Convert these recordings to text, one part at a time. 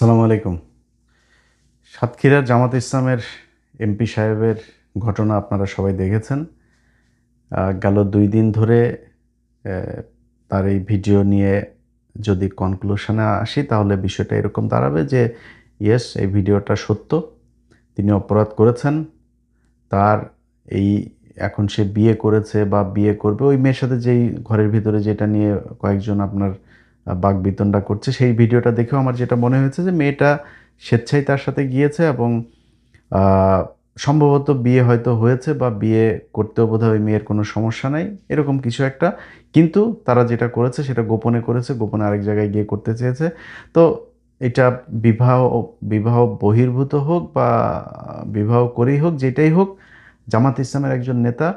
আসসালামু আলাইকুম। সাতক্ষীরার জামাত ইসলামের এমপি সাহেবের ঘটনা আপনারা সবাই দেখেছেন। গেল ২ দিন ধরে অ্যা তার এই ভিডিও নিয়ে যদি কনক্লুশনে আসি তাহলে বিষয়টা এরকম দাঁড়াবে যে ইয়েস, এই ভিডিওটা সত্য। তিনি অপরাধ করেছেন। তার এই এখন সে বিয়ে করেছে বা বিয়ে করবে ওই মেয়ের সাথে যেই ঘরের ভিতরে যেটা নিয়ে কয়েকজন আপনার বাকবিতণ্ডা করছে, সেই ভিডিওটা দেখেও আমার যেটা মনে হয়েছে যে মেয়েটা স্বেচ্ছায় তার সাথে গিয়েছে এবং আ সম্ভবত বিয়ে হয়তো হয়েছে বা বিয়ে করতেও বোধহয় ওই মেয়ের কোনো সমস্যা নাই। এরকম কিছু একটা। কিন্তু তারা যেটা করেছে সেটা গোপনে করেছে। গোপনে আরেক জায়গায় গিয়ে করতে চেয়েছে। তো এটা বিবাহ বিবাহ বহির্ভূত হোক বা বিবাহ করেই হোক, যেটাই হোক, জামাত ইসলামের একজন নেতা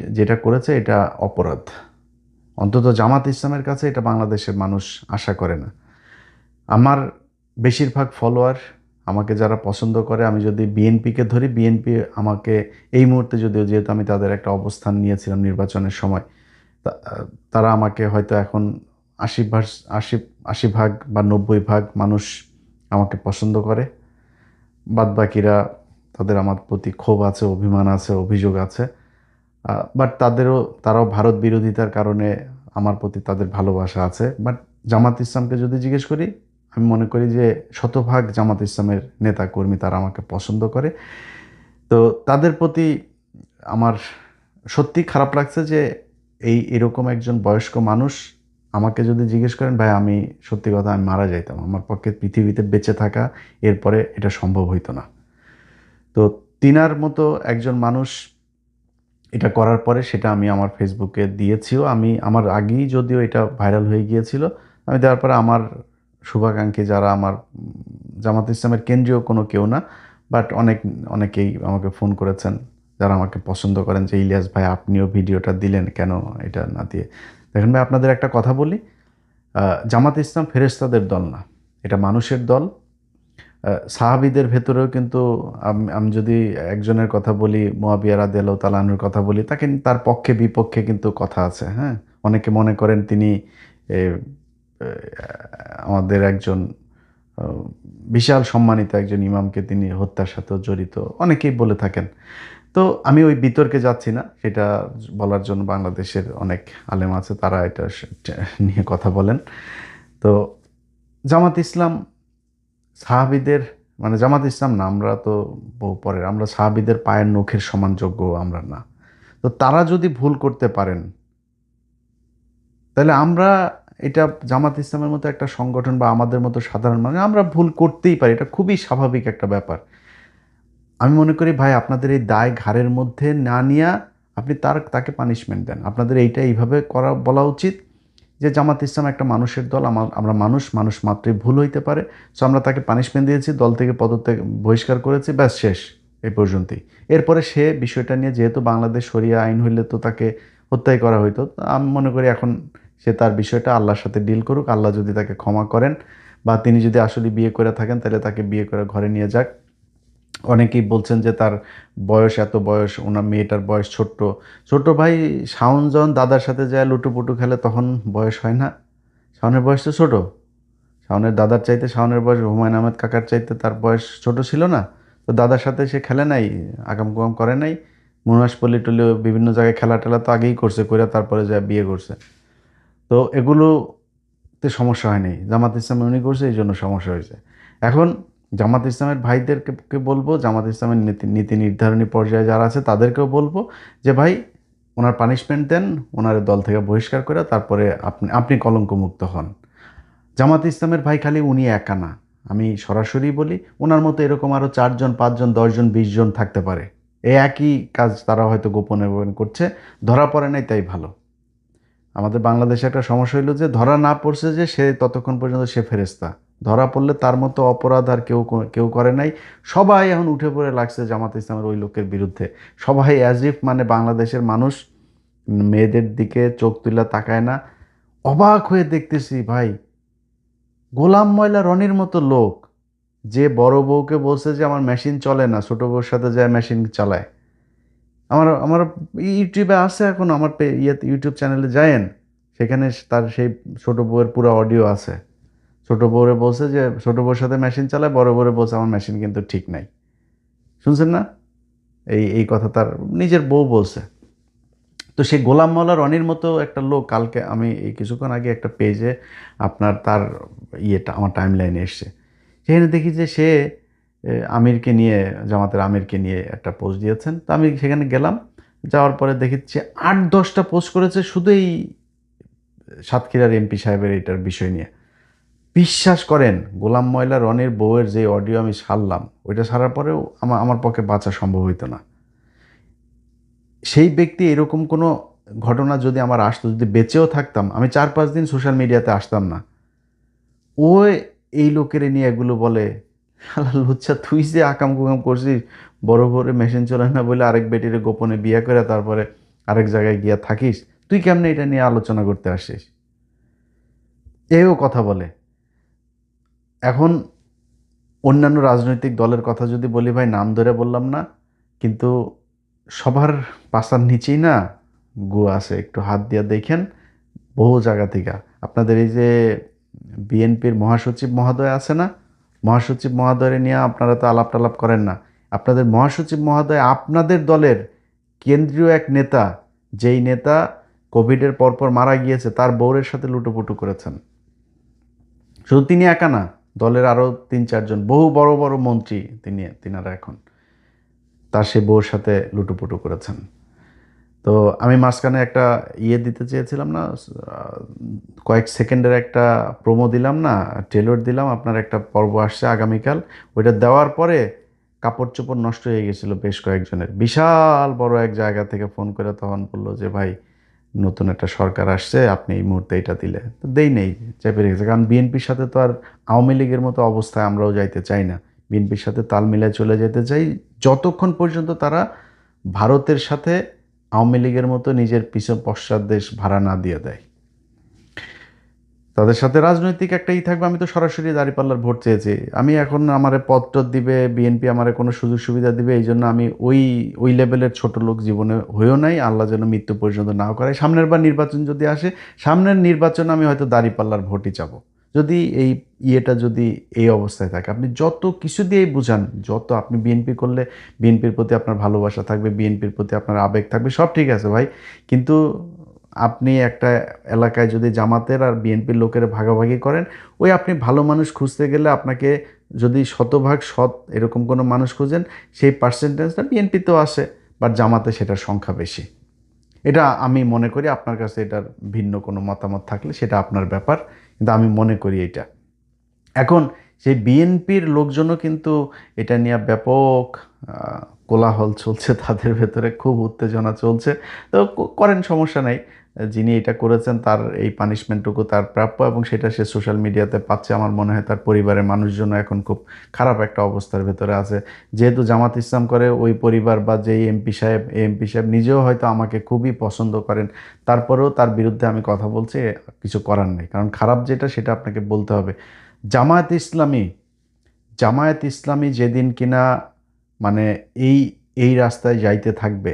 যেটা করেছে এটা অপরাধ। অন্তত জামাত ইসলামের কাছে এটা বাংলাদেশের মানুষ আশা করে না। আমার বেশিরভাগ ফলোয়ার, আমাকে যারা পছন্দ করে, আমি যদি বিএনপিকে ধরি, বিএনপি আমাকে এই মুহূর্তে, যদিও যেহেতু আমি তাদের একটা অবস্থান নিয়েছিলাম নির্বাচনের সময়, তা তারা আমাকে হয়তো এখন ৮০ ভাগ বা ৯০ ভাগ মানুষ আমাকে পছন্দ করে। বাদবাকিরা, তাদের আমার প্রতি ক্ষোভ আছে, অভিমান আছে, অভিযোগ আছে। বাট তারাও ভারত বিরোধিতার কারণে আমার প্রতি তাদের ভালোবাসা আছে। বাট জামাত ইসলামকে যদি জিজ্ঞেস করি, আমি মনে করি যে শতভাগ জামাত ইসলামের নেতা-কর্মী তারা আমাকে পছন্দ করে। তো তাদের প্রতি আমার সত্যিই খারাপ লাগছে যে এরকম একজন বয়স্ক মানুষ, আমাকে যদি জিজ্ঞেস করেন, ভাই আমি সত্যি কথা আমি মারা যাইতাম। আমার পক্ষে পৃথিবীতে বেঁচে থাকা এরপরে এটা সম্ভব হইতো না। তো তিনার মতো একজন মানুষ এটা করার পরে সেটা আমি আমার ফেসবুকে দিয়েছিও। আমি আমার আগেই যদিও এটা ভাইরাল হয়ে গিয়েছিল। আমি দেওয়ার পরে আমার শুভাকাঙ্ক্ষী যারা আমার জামাত ইসলামের কেন্দ্রীয় কোনো কেউ না, বাট অনেকেই আমাকে ফোন করেছেন, যারা আমাকে পছন্দ করেন যে, "ইলিয়াস ভাই আপনিও ভিডিওটা দিলেন কেন এটা না দিয়ে?" দেখেন ভাই, আপনাদের একটা কথা বলি, জামাত ইসলাম ফেরেশতাদের দল না। এটা মানুষের দল। সাহাবীদের ভেতরেও কিন্তু আমি যদি একজনের কথা বলি, মুয়াবিয়া রাদিয়াল্লাহু তাআলা আনহুর কথা বলি, তার পক্ষে বিপক্ষে কিন্তু কথা আছে, হ্যাঁ? অনেকে মনে করেন তিনি এ এ আমাদের একজন আ বিশাল সম্মানিত একজন ইমামকে তিনি হত্যার সাথেও জড়িত। অনেকেই বলে থাকেন। তো আমি ওই বিতর্কে যাচ্ছি না। সেটা বলার জন্য বাংলাদেশের অনেক আলেম আছে, তারা এটা নিয়ে কথা বলেন। তো জামাত ইসলাম সাহাবীদের, মানে জামাত ইসলাম না, আমরা তো বহু পরের। আমরা সাহাবীদের পায়ের নখের সমান যোগ্য আমরা না। তো তারা যদি ভুল করতে পারেন, তাহলে আমরা, এটা জামাত ইসলামের মতো একটা সংগঠন বা আমাদের মতো সাধারণ মানুষ আমরা ভুল করতেই পারি। এটা খুবই স্বাভাবিক একটা ব্যাপার। আমি মনে করি ভাই, আপনাদের এই দায় ঘাড়ের মধ্যে না নিয়া আপনি তাকে পানিশমেন্ট দেন। আপনাদের এইভাবে বলা উচিত যে জামাত ইসলাম একটা মানুষের দল। আমরা মানুষ, মানুষ মাত্রই ভুল হইতে পারে। সো আমরা তাকে পানিশমেন্ট দিয়েছি, দল থেকে পদত্যাগ বহিষ্কার করেছি, ব্যাস শেষ। এই পর্যন্তই। এরপরে সে বিষয়টা নিয়ে, যেহেতু বাংলাদেশ শরিয়া আইন হইলে তো তাকে হত্যাই করা হইতো। তো আমি মনে করি এখন সে তার বিষয়টা আল্লাহর সাথে ডিল করুক। আল্লাহ যদি তাকে ক্ষমা করেন বা তিনি যদি আসলে বিয়ে করে থাকেন, তাহলে তাকে বিয়ে করে ঘরে নিয়ে যাক। অনেকেই বলছেন যে তার বয়স, এত বয়স, ওনার মেয়েটার বয়স ছোট্ট। ছোট ভাই শাওন যখন দাদার সাথে যায় লুটুপুটু খেলে, তখন বয়স হয় না? শাওনের বয়স তো ছোট। শাওনের দাদার চাইতে শাওনের বয়স হুমায়ূন আহমেদ কাকার চাইতে তার বয়স ছোট ছিল না? তো দাদার সাথে সে খেলে নাই, আকাম-কুকাম করে নাই। মহেশপল্লী-টল্লী বিভিন্ন জায়গায় খেলা-টেলা তো আগেই করছে, কইরা তারপরে যায়া বিয়ে করছে। তো এগুলোতে সমস্যা হয় নাই। জামাত ইসলামে উনি করছে, এইজন্য সমস্যা হয়েছে। এখন জামাত ইসলামের ভাইদেরকে বলবো, জামাত ইসলামের নীতি নীতি নির্ধারণী পর্যায়ে যারা আছে তাদেরকেও বলবো যে, ভাই উনার পানিশমেন্ট দেন, উনারে দল থেকে বহিষ্কার করে তারপরে আপনি কলঙ্কমুক্ত হন। জামাত ইসলামের ভাই খালি উনি একা না। আমি সরাসরি বলি, উনার মতো এরকম আরো ৪ জন, ৫ জন, ১০ জন, ২০ জন থাকতে পারে। এই একই কাজ তারা হয়তো গোপনে, গোপনে করছে। ধরা পড়ে নাই তাই ভালো। আমাদের বাংলাদেশে একটা সমস্যা হইলো যে ধরা না পড়ছে যে সে ততক্ষণ পর্যন্ত সে ফেরেশতা। ধরা পড়লে তার মতো অপরাধ আর কেউ করে নাই। সবাই এখন উঠে পড়ে লাগছে জামাত ইসলামের ওই লোকের বিরুদ্ধে। সবাই অ্যাজ ইফ মানে বাংলাদেশের মানুষ মেয়েদের দিকে চোখ তুইলা তাকায় না। অবাক হয়ে দেখতেছি ভাই, গোলাম ময়লা রনির মতো লোক, যে বড় বউকে বলছে যে আমার মেশিন চলে না, ছোট বউর সাথে যায় মেশিন চালায়। আমার আমার ইউটিউবে আছে এখন, আমার ইউটিউব চ্যানেলে যায়েন, সেখানে তার সেই ছোট বউয়ের পুরো অডিও আছে। ছোট বউরে বলছে যে ছোট বউর সাথে মেশিন চালায়, বড় বউরে বলছে আমার মেশিন কিন্তু ঠিক নাই। শুনছেন না? এই কথা তার নিজের বউ বলছে। তো সেই গোলাম মাওলা রনির মতো একটা লোক, কালকে আমি এই কিছুক্ষণ আগে একটা পেজে আপনার তার ইয়েটা আমার টাইম লাইনে এসছে, সেখানে দেখি যে সে আমিরকে নিয়ে, জামাতের আমিরকে নিয়ে একটা পোস্ট দিয়েছেন। তো আমি সেখানে গেলাম, যাওয়ার পরে দেখেছি 8-10টা পোস্ট করেছে শুধু এই সাতক্ষীরার এমপি সাহেবের এটার বিষয় নিয়ে। বিশ্বাস করেন, গোলাম ময়লা রনির বউয়ের যে অডিও আমি ছাড়লাম, ওইটা ছাড়ার পরেও আমার পক্ষে বাঁচা সম্ভব হইতো না। সেই ব্যক্তি এরকম কোনো ঘটনা যদি আমার আসতো, যদি বেঁচেও থাকতাম, আমি 4-5 দিন সোশ্যাল মিডিয়াতে আসতাম না। ও এই লোকের নিয়ে এগুলো বলে, শালা লুচ্চা, তুই যে আকাম কুকাম করছিস, বড় বড় মেশিন চলে না বলে আরেক বেটিরে গোপনে বিয়ে করে তারপরে আরেক জায়গায় গিয়া থাকিস, তুই কেমনে এটা নিয়ে আলোচনা করতে আসিস? এও কথা বলে। এখন অন্যান্য রাজনৈতিক দলের কথা যদি বলি ভাই, নাম ধরে বললাম না, কিন্তু সবার পাশার নিচেই না গু আছে, একটু হাত দিয়ে দেখেন। বহু জায়গা থেকে আপনাদের এই যে বিএনপির মহাসচিব মহোদয় আছে না, মহাসচিব মহোদয় নিয়ে আপনারা তো আলাপ টালাপ করেন না। আপনাদের মহাসচিব মহোদয় আপনাদের দলের কেন্দ্রীয় এক নেতা, যেই নেতা কোভিডের পরপর মারা গিয়েছে, তার বউরের সাথে লুটোপুটু করেছেন। শুধু তিনি একা না, দলের আরও 3-4 জন বহু বড় বড় মন্ত্রী তিনারা এখন তার সে বউর সাথে লুটোপুটু করেছেন। তো আমি মাঝখানে একটা ইয়ে দিতে চেয়েছিলাম না, কয়েক সেকেন্ডের একটা প্রোমো দিলাম না, ট্রেলর দিলাম, আপনার একটা পর্ব আসছে আগামীকাল। ওইটা দেওয়ার পরে কাপড় চোপড় নষ্ট হয়ে গেছিলো বেশ কয়েকজনের। বিশাল বড় এক জায়গা থেকে ফোন করে তখন বললো যে ভাই, নতুন একটা সরকার আসছে, আপনি এই মুহূর্তে এটা দিলে। তো দেই নেই, চেপে রেখেছে। কারণ বিএনপির সাথে তো আর আওয়ামী লীগের মতো অবস্থায় আমরাও যাইতে চাই না। বিএনপির সাথে তাল মিলায় চলে যেতে চাই, যতক্ষণ পর্যন্ত তারা ভারতের সাথে আওয়ামী লীগের মতো নিজের পিছন পশ্চাৎ দেশ ভাড়া না দিয়ে দেয়। তাদের সাথে রাজনৈতিক একটাই থাকবে। আমি তো সরাসরি দাঁড়িপাল্লার ভোট চেয়েছি। আমি এখন আমারে পদ টদ দিবে বিএনপি, আমারে কোনো সুযোগ সুবিধা দিবে, এই জন্য আমি ওই লেভেলের ছোট লোক জীবনে হয়েও নাই। আল্লাহ যেন মৃত্যু পর্যন্ত নাও করে। সামনের বার নির্বাচন যদি আসে, সামনের নির্বাচনে আমি হয়তো দাঁড়িপাল্লার ভোটই চাবো, যদি এই ইয়েটা যদি এই অবস্থায় থাকে। আপনি যত কিছু দিয়েই বুঝান, যত আপনি বিএনপি করলে বিএনপির প্রতি আপনার ভালোবাসা থাকবে, বিএনপির প্রতি আপনার আবেগ থাকবে, সব ঠিক আছে ভাই, কিন্তু আপনি একটা এলাকায় যদি জামাতের আর বিএনপির লোকের ভাগাভাগি করেন, ওই আপনি ভালো মানুষ খুঁজতে গেলে আপনাকে যদি শতভাগ সৎ এরকম কোনো মানুষ খুঁজেন, সেই পার্সেন্টেজটা বিএনপিতেও আসে, বাট জামাতে সেটার সংখ্যা বেশি। এটা আমি মনে করি। আপনার কাছে এটার ভিন্ন কোনো মতামত থাকলে সেটা আপনার ব্যাপার, কিন্তু আমি মনে করি এটা। এখন সেই বিএনপির লোকজনও কিন্তু এটা নিয়ে ব্যাপক কোলাহল চলছে, তাদের ভেতরে খুব উত্তেজনা চলছে। তো করেন, সমস্যা নাই। যিনি এটা করেছেন তার এই পানিশমেন্টটুকু তার প্রাপ্য, এবং সেটা সে সোশ্যাল মিডিয়াতে পাচ্ছে। আমার মনে হয় তার পরিবারের মানুষজন এখন খুব খারাপ একটা অবস্থার ভেতরে আছে। যেহেতু জামাত ইসলাম করে ওই পরিবার বা যেই এমপি সাহেব নিজেও হয়তো আমাকে খুবই পছন্দ করেন, তারপরেও তার বিরুদ্ধে আমি কথা বলছি, কিছু করার নেই। কারণ খারাপ যেটা সেটা আপনাকে বলতে হবে। জামায়াত ইসলামী জামায়াত ইসলামী যেদিন কিনা মানে এই এই রাস্তায় যাইতে থাকবে,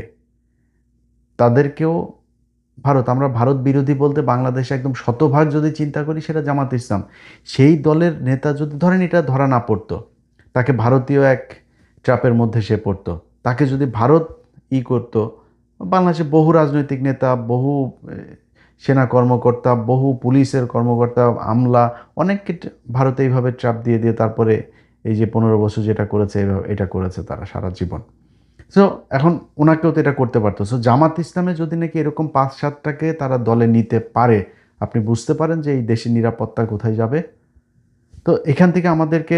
তাদেরকেও আমরা ভারত বিরোধী বলতে বাংলাদেশে একদম শতভাগ যদি চিন্তা করি, সেটা জামাত ইসলাম। সেই দলের নেতা যদি ধরেন এটা ধরা না পড়তো, তাকে ভারতীয় এক ট্র্যাপের মধ্যে সে পড়তো, তাকে যদি ভারত করতো, বাংলাদেশে বহু রাজনৈতিক নেতা, বহু সেনা কর্মকর্তা, বহু পুলিশের কর্মকর্তা, আমলা, অনেককে ভারতে এইভাবে ট্র্যাপ দিয়ে দিয়ে তারপরে এই যে 15 বছর যেটা করেছে, এইভাবে এটা করেছে তারা সারা জীবন। সো এখন ওনাকেও তো এটা করতে পারতো। সো জামাত ইসলামে যদি নাকি এরকম 5-7টাকে তারা দলে নিতে পারে, আপনি বুঝতে পারেন যে এই দেশের নিরাপত্তা কোথায় যাবে। তো এখান থেকে আমাদেরকে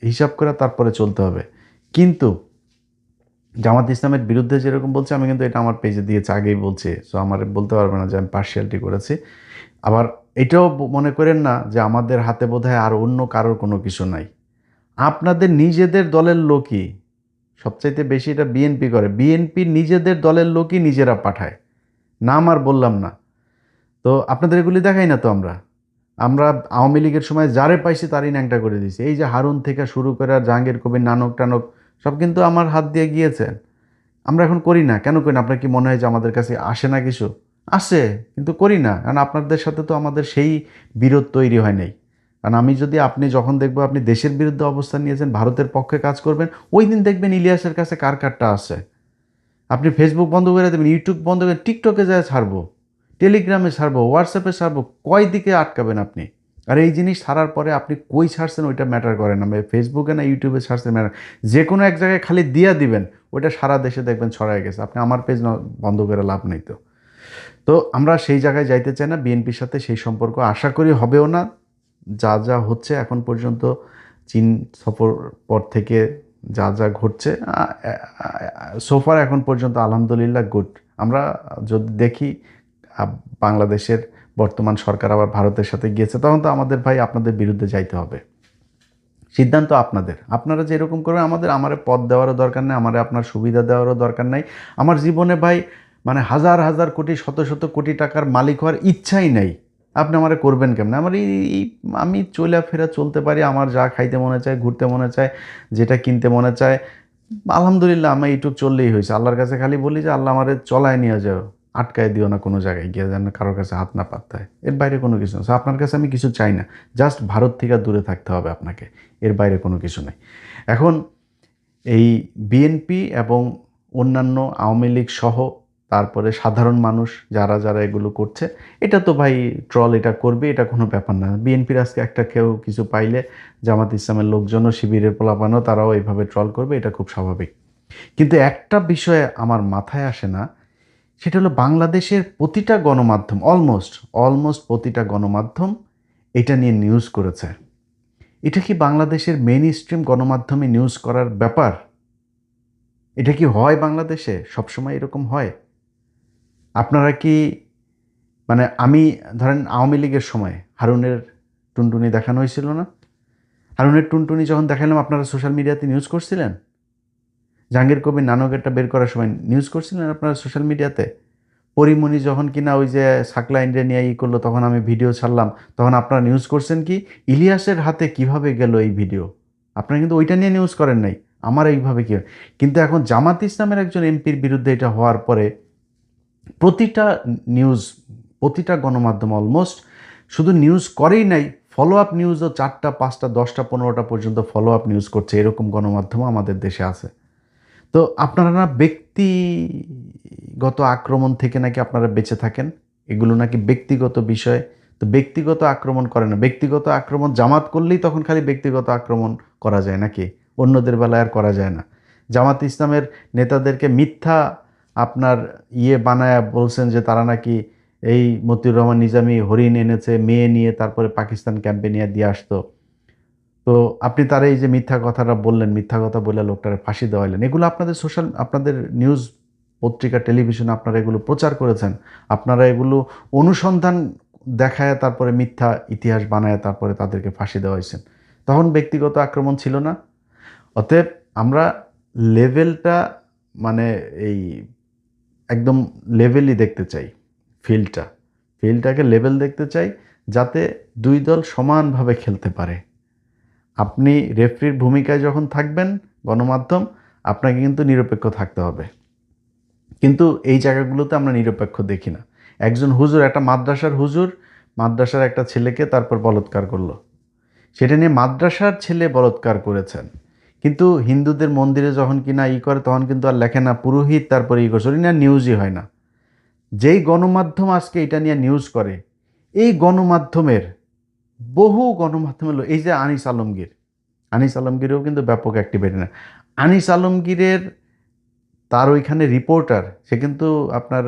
হিসাব করে তারপরে চলতে হবে। কিন্তু জামাত ইসলামের বিরুদ্ধে যেরকম বলছে, আমি কিন্তু এটা আমার পেজে দিয়েছি, আগেই বলছি। সো আমার বলতে পারবে না যে আমি পার্শিয়ালিটি করেছি। আবার এটাও মনে করেন না যে আমাদের হাতে বোধহয় আর অন্য কারোর কোনো কিছু নাই। আপনাদের নিজেদের দলের লোকই সবচাইতে বেশি এটা বিএনপি করে। বিএনপি নিজেদের দলের লোকই নিজেরা পাঠায়, নাম আর বললাম না। তো আপনাদের এগুলি দেখাই না তো আমরা। আমরা আওয়ামী লীগের সময় যারে পাইছি তারই ন্যাংটা করে দিয়েছি। এই যে হারুন থেকে শুরু করে জাহাঙ্গীর কবির, নানক টানক, সব কিন্তু আমার হাত দিয়ে গিয়েছে। আমরা এখন করি না। কেন করি না? আপনার কি মনে হয় যে আমাদের কাছে আসে না কিছু? আসে, কিন্তু করি না। কারণ আপনাদের সাথে তো আমাদের সেই বিরোধ তৈরি হয় নাই। কারণ আমি যদি আপনি যখন দেখবো আপনি দেশের বিরুদ্ধে অবস্থান নিয়েছেন, ভারতের পক্ষে কাজ করবেন, ওই দিন দেখবেন ইলিয়াসের কাছে কার কারটা আছে। আপনি ফেসবুক বন্ধ করে দেবেন, ইউটিউব বন্ধ করে টিকটকে যায় ছাড়বো, টেলিগ্রামে ছাড়বো, হোয়াটসঅ্যাপে ছাড়বো, কয় দিকে আটকাবেন আপনি? আর এই জিনিস ছাড়ার পরে আপনি কই ছাড়ছেন ওইটা ম্যাটার করে না, ফেসবুকে না ইউটিউবে ছাড়ছেন ম্যাটার, যে কোনো এক জায়গায় খালি দিয়া দিবেন, ওইটা সারা দেশে দেখবেন ছড়ায় গেছে। আপনি আমার পেজ বন্ধ করে লাভ নেই। তো তো আমরা সেই জায়গায় যাইতে চাই না, বিএনপির সাথে সেই সম্পর্ক আশা করি হবেও না। যা যা হচ্ছে এখন পর্যন্ত, চীন সফর পর থেকে যা যা ঘটছে, সোফার এখন পর্যন্ত আলহামদুলিল্লাহ গুড। আমরা যদি দেখি বাংলাদেশের বর্তমান সরকার আবার ভারতের সাথে গিয়েছে, তখন তো আমাদের ভাই আপনাদের বিরুদ্ধে যাইতে হবে। সিদ্ধান্ত আপনাদের, আপনারা যেরকম করবেন। আমারে পদ দেওয়ারও দরকার নেই, আমারে আপনার সুবিধা দেওয়ারও দরকার নাই। আমার জীবনে ভাই মানে হাজার হাজার কোটি শত শত কোটি টাকার মালিক হওয়ার ইচ্ছাই নাই। আপনি আমারে করবেন কেমন? আমার আমি চলাফেরা চলতে পারি, আমার যা খাইতে মনে চায়, ঘুরতে মনে চায়, যেটা কিনতে মনে চায়, আলহামদুলিল্লাহ আমার এইটুক চললেই হয়েছে। আল্লাহর কাছে খালি বলি যে আল্লাহ আমারে চলায় নিয়ে যাও, আটকায় দিও না কোনো জায়গায় গিয়ে, যেন কারোর কাছে হাত না পাততে হয়। এর বাইরে কোনো কিছু না। আপনার কাছে আমি কিছু চাই না, জাস্ট ভারত থেকে দূরে থাকতে হবে আপনাকে, এর বাইরে কোনো কিছু নেই। এখন এই বিএনপি এবং অন্যান্য আওয়ামী লীগ সহ তারপরে সাধারণ মানুষ যারা যারা এগুলো করছে, এটা তো ভাই ট্রল এটা করবে, এটা কোনো ব্যাপার না। বিএনপির আজকে একটা কেউ কিছু পাইলে জামাত ইসলামের লোকজনও, শিবিরের পোলাপানও তারাও এইভাবে ট্রল করবে, এটা খুব স্বাভাবিক। কিন্তু একটা বিষয়ে আমার মাথায় আসে না, সেটা হলো বাংলাদেশের প্রতিটা গণমাধ্যম, অলমোস্ট প্রতিটা গণমাধ্যম এটা নিয়ে নিউজ করেছে। এটা কি বাংলাদেশের মেইন স্ট্রিম গণমাধ্যমে নিউজ করার ব্যাপার? এটা কি হয় বাংলাদেশে? সবসময় এরকম হয়? আপনারা কি মানে আমি ধরেন আওয়ামী লীগের সময় হারুনের টুনটুনি দেখানো হয়েছিল না? হারুনের টুনটুনি যখন দেখালাম, আপনারা সোশ্যাল মিডিয়াতে নিউজ করছিলেন? জাহাঙ্গীর কবির নানকেরটা বের করার সময় নিউজ করছিলেন আপনারা সোশ্যাল মিডিয়াতে? পরিমণি যখন কিনা ওই যে সাকলা ইন্ডিয়া নিয়ে করলো, তখন আমি ভিডিও ছাড়লাম, তখন আপনারা নিউজ করছেন কি ইলিয়াসের হাতে কিভাবে গেল এই ভিডিও? আপনারা কিন্তু ওইটা নিয়ে নিউজ করেন নাই, আমার এইভাবে কি। কিন্তু এখন জামাত ইসলামের একজন এমপির বিরুদ্ধে এটা হওয়ার পরে প্রতিটা নিউজ, প্রতিটা গণমাধ্যম অলমোস্ট শুধু নিউজ করেই নাই, ফলো আপ নিউজও 4টা 5টা 10টা 15টা পর্যন্ত ফলো আপ নিউজ করছে, এরকম গণমাধ্যমও আমাদের দেশে আছে। তো আপনারা না ব্যক্তিগত আক্রমণ থেকে নাকি আপনারা বেঁচে থাকেন, এগুলো নাকি ব্যক্তিগত বিষয়। তো ব্যক্তিগত আক্রমণ করে না, ব্যক্তিগত আক্রমণ জামাত করলেই তখন খালি ব্যক্তিগত আক্রমণ করা যায় নাকি? অন্যদের বেলায় আর করা যায় না? জামাত ইসলামের নেতাদেরকে মিথ্যা আপনার বানায়া বলছেন যে তারা নাকি এই মতিউর রহমান নিজামী হরিণ এনেছে, মেয়ে নিয়ে তারপরে পাকিস্তান ক্যাম্পে নিয়ে দিয়ে আসতো। তো আপনি তার এই যে মিথ্যা কথাটা বললেন, মিথ্যা কথা বলে লোকটারে ফাঁসি দেওয়াইলেন, এগুলো আপনাদের আপনাদের নিউজ পত্রিকা টেলিভিশনে আপনারা এগুলো প্রচার করেছেন। আপনারা এগুলো অনুসন্ধান দেখায় তারপরে মিথ্যা ইতিহাস বানায় তারপরে তাদেরকে ফাঁসি দেওয়াইছেন। তখন ব্যক্তিগত আক্রমণ ছিল না। অতএব আমরা লেভেলটা মানে এই একদম লেভেলই দেখতে চাই। ফিল্ডটা ফিল্ডটাকে লেভেল দেখতে চাই, যাতে দুই দল সমানভাবে খেলতে পারে। আপনি রেফরির ভূমিকায় যখন থাকবেন গণমাধ্যম, আপনাকে কিন্তু নিরপেক্ষ থাকতে হবে। কিন্তু এই জায়গাগুলোতে আমরা নিরপেক্ষ দেখি না। একজন হুজুর, একটা মাদ্রাসার হুজুর, মাদ্রাসার একটা ছেলেকে তারপর বলাৎকার করলো, সেটা নিয়ে মাদ্রাসার ছেলে বলাৎকার করেছেন। কিন্তু হিন্দুদের মন্দিরে যখন কিনা করে, তখন কিন্তু আর লেখে না পুরোহিত তারপরে করছে, ওই না নিউজই হয় না। যেই গণমাধ্যম আজকে এটা নিয়ে নিউজ করে, এই গণমাধ্যমের বহু গণমাধ্যম হলো এই যে আনিস আলমগীরও কিন্তু ব্যাপক অ্যাক্টিভিটি না। আনিস আলমগীরের তার ওইখানে রিপোর্টার, সে কিন্তু আপনার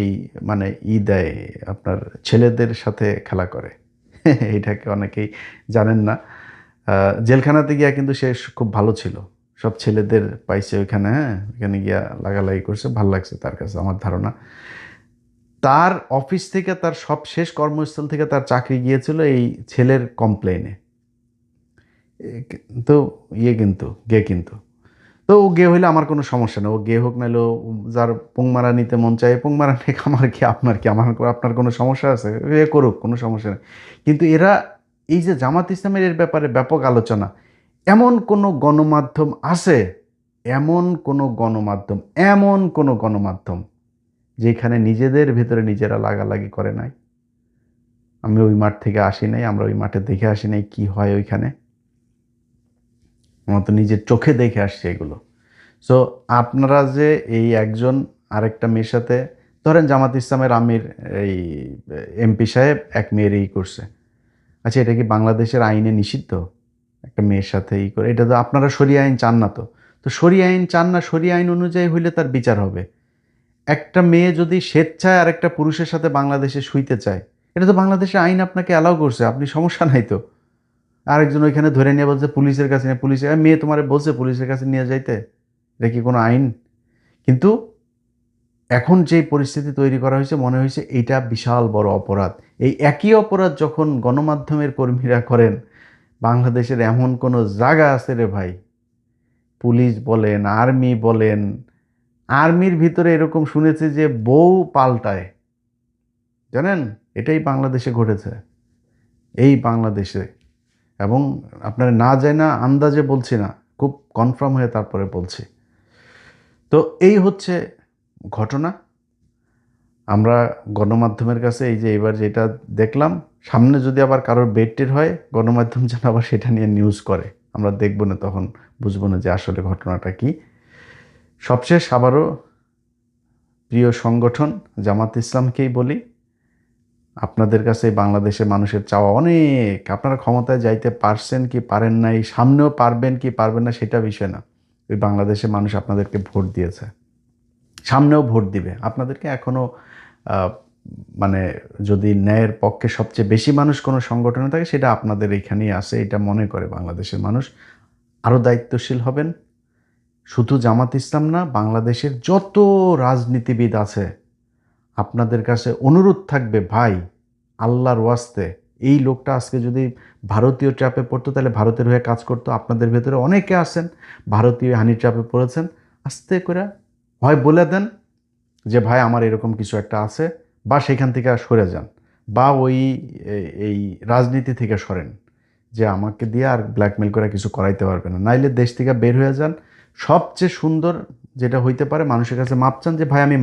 এই মানে দেয়, আপনার ছেলেদের সাথে খেলা করে। এটাকে অনেকেই জানেন না। জেলখানাতে গিয়া কিন্তু সে খুব ভালো ছিল, সব ছেলেদের পাইছে ওইখানে, হ্যাঁ, ওইখানে গিয়া লাগালাগি করছে, ভাল লাগছে তার কাছে আমার ধারণা। তার অফিস থেকে, তার সব শেষ কর্মস্থল থেকে তার চাকরি গিয়েছিল এই ছেলের কমপ্লেনে। তো কিন্তু কিন্তু তো ও গে হইলে আমার কোনো সমস্যা নেই, ও গে হোক, নাহলে যার পোংমারা নিতে মন চায় পোংমারা নিক, আমার কি আপনার কি, আপনার কোনো সমস্যা আছে? এ করুক, কোনো সমস্যা নেই। কিন্তু এরা এই যে জামাত ইসলামের এর ব্যাপারে ব্যাপক আলোচনা, এমন কোনো গণমাধ্যম আছে, এমন কোনো গণমাধ্যম যেখানে নিজেদের ভিতরে নিজেরা লাগালাগি করে নাই? আমি ওই মাঠ থেকে আসি নাই, আমরা ওই মাঠে দেখে আসি নাই কী হয় ওইখানে, আমরা তো নিজের চোখে দেখে আসছি এগুলো। সো আপনারা যে এই একজন আরেকটা মেয়ের সাথে, ধরেন জামাত ইসলামের আমির এই এমপি সাহেব এক মেয়ের এই করছে, আচ্ছা এটা কি বাংলাদেশের আইনে নিষিদ্ধ একটা মেয়ের সাথে ই করে? এটা তো আপনারা শরিয়া আইন চান না, তো তো শরিয়া আইন চান না, শরিয়া আইন অনুযায়ী হইলে তার বিচার হবে। একটা মেয়ে যদি স্বেচ্ছায় আরেকটা পুরুষের সাথে বাংলাদেশে শুইতে চায়, এটা তো বাংলাদেশের আইন আপনাকে অ্যালাউ করছে, আপনি সমস্যা নাই তো। আরেকজন ওইখানে ধরে নিয়ে বলছে পুলিশের কাছে নিয়ে, পুলিশের মেয়ে তোমার বলছে পুলিশের কাছে নিয়ে যাইতে, এটা কি কোনো আইন? কিন্তু এখন যে পরিস্থিতি তৈরি করা হয়েছে, মনে হয়েছে এইটা বিশাল বড় অপরাধ। এই একই অপরাধ যখন গণমাধ্যমের কর্মীরা করেন, বাংলাদেশের এমন কোনো জায়গা আছে রে ভাই, পুলিশ বলেন, আর্মি বলেন, আর্মির ভিতরে এরকম শুনেছি যে বউ পাল্টায়, জানেন? এটাই বাংলাদেশে ঘটেছে, এই বাংলাদেশে। এবং আপনারা না যায় না, আন্দাজে বলছি না, খুব কনফার্ম হয়ে তারপরে বলছি। তো এই হচ্ছে ঘটনা। আমরা গণমাধ্যমের কাছে এই যে এবার যেটা দেখলাম, সামনে যদি আবার কারোর বেডটের হয়, গণমাধ্যম যেন আবার সেটা নিয়ে নিউজ করে, আমরা দেখব না, তখন বুঝবো না যে আসলে ঘটনাটা কি। সবশেষ আবারও প্রিয় সংগঠন জামাত ইসলামকেই বলি, আপনাদের কাছে বাংলাদেশের মানুষের চাওয়া অনেক, আপনারা ক্ষমতায় যাইতে পারছেন কি পারেন নাই, সামনেও পারবেন কি পারবেন না সেটা বিষয় না, ওই বাংলাদেশের মানুষ আপনাদেরকে ভোট দিয়েছে, সামনেও ভোট দিবে আপনাদেরকে। এখনও মানে যদি ন্যায়ের পক্ষে সবচেয়ে বেশি মানুষ কোনো সংগঠনে থাকে, সেটা আপনাদের এখানেই আছে, এটা মনে করে বাংলাদেশের মানুষ। আরও দায়িত্বশীল হবেন। শুধু জামাত ইসলাম না, বাংলাদেশের যত রাজনীতিবিদ আছে, আপনাদের কাছে অনুরোধ থাকবে, ভাই আল্লাহর ওয়াস্তে এই লোকটা আজকে যদি ভারতীয় ট্র্যাপে পড়তো, তাহলে ভারতের হয়ে কাজ করতো। আপনাদের ভেতরে অনেকে আছেন ভারতীয় হানি ট্র্যাপে পড়েছেন, আস্তে করে হয় বলে দেন যে ভাই আমার এরকম কিছু একটা আছে, বা সেখান থেকে সরে যান, বা ওই এই রাজনীতি থেকে সরেন, যে আমাকে দিয়ে আর ব্ল্যাকমেল করে কিছু করাইতে পারবে না, নাইলে দেশ থেকে বের হয়ে যান। সবচেয়ে সুন্দর যেটা হইতে পারে, মানুষের কাছে মাপ চান যে ভাই আমি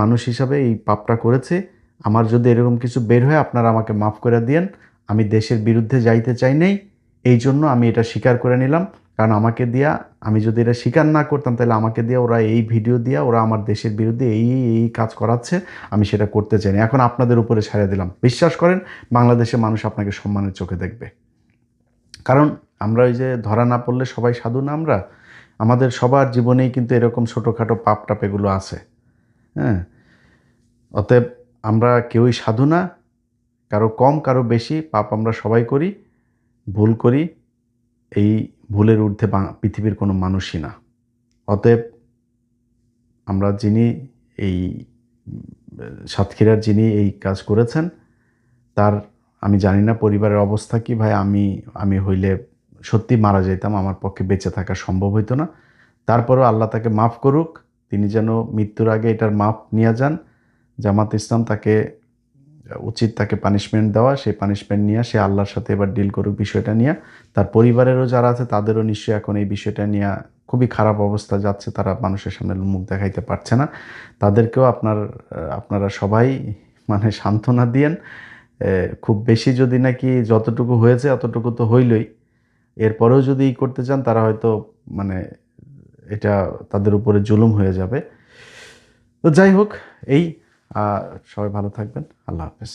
মানুষ হিসাবে এই পাপটা করেছি, আমার যদি এরকম কিছু বের হয় আপনারা আমাকে মাফ করে দিয়েন, আমি দেশের বিরুদ্ধে যাইতে চাই নাই, এই জন্য আমি এটা স্বীকার করে নিলাম। কারণ আমাকে দিয়া, আমি যদি এটা স্বীকার না করতাম, তাহলে আমাকে দিয়ে ওরা এই ভিডিও দিয়া ওরা আমার দেশের বিরুদ্ধে এই কাজ করাচ্ছে, আমি সেটা করতে চাই না, এখন আপনাদের উপরে ছেড়ে দিলাম। বিশ্বাস করেন, বাংলাদেশের মানুষ আপনাকে সম্মানের চোখে দেখবে। কারণ আমরা ওই যে ধরা না পড়লে সবাই সাধু না, আমাদের সবার জীবনেই কিন্তু এরকম ছোটোখাটো পাপ টাপ এগুলো আছে। হ্যাঁ, অতএব আমরা কেউই সাধু না, কারো কম কারো বেশি, পাপ আমরা সবাই করি, ভুল করি, এই ভুলের ঊর্ধ্বে পৃথিবীর কোনো মানুষই না। অতএব আমরা যিনি এই সাতক্ষীরার যিনি এই কাজ করেছেন, তার আমি জানি না পরিবারের অবস্থা কি ভাই, আমি হইলে সত্যি মারা যেতাম, আমার পক্ষে বেঁচে থাকা সম্ভব হইতো না। তারপরেও আল্লাহ তাকে মাফ করুক, তিনি যেন মৃত্যুর আগে এটার মাপ নিয়ে যান। জামাত ইসলাম তাকে উচিত তাকে পানিশমেন্ট দেওয়া, সেই পানিশমেন্ট নিয়ে সে আল্লাহর সাথে এবার ডিল করুক বিষয়টা নিয়ে। তার পরিবারেরও যারা আছে তাদেরও নিশ্চয়ই এখন এই বিষয়টা নিয়ে খুবই খারাপ অবস্থা যাচ্ছে, তারা মানুষের সামনে মুখ দেখাইতে পারছে না। তাদেরকেও আপনারা সবাই মানে সান্ত্বনা দিয়েন। খুব বেশি যদি নাকি যতটুকু হয়েছে অতটুকু তো হইলই, এরপরেও যদি করতে চান তারা হয়তো মানে এটা তাদের উপরে জুলুম হয়ে যাবে। তো যাই হোক, এই সবাই ভালো থাকবেন, আল্লাহ হাফেজ।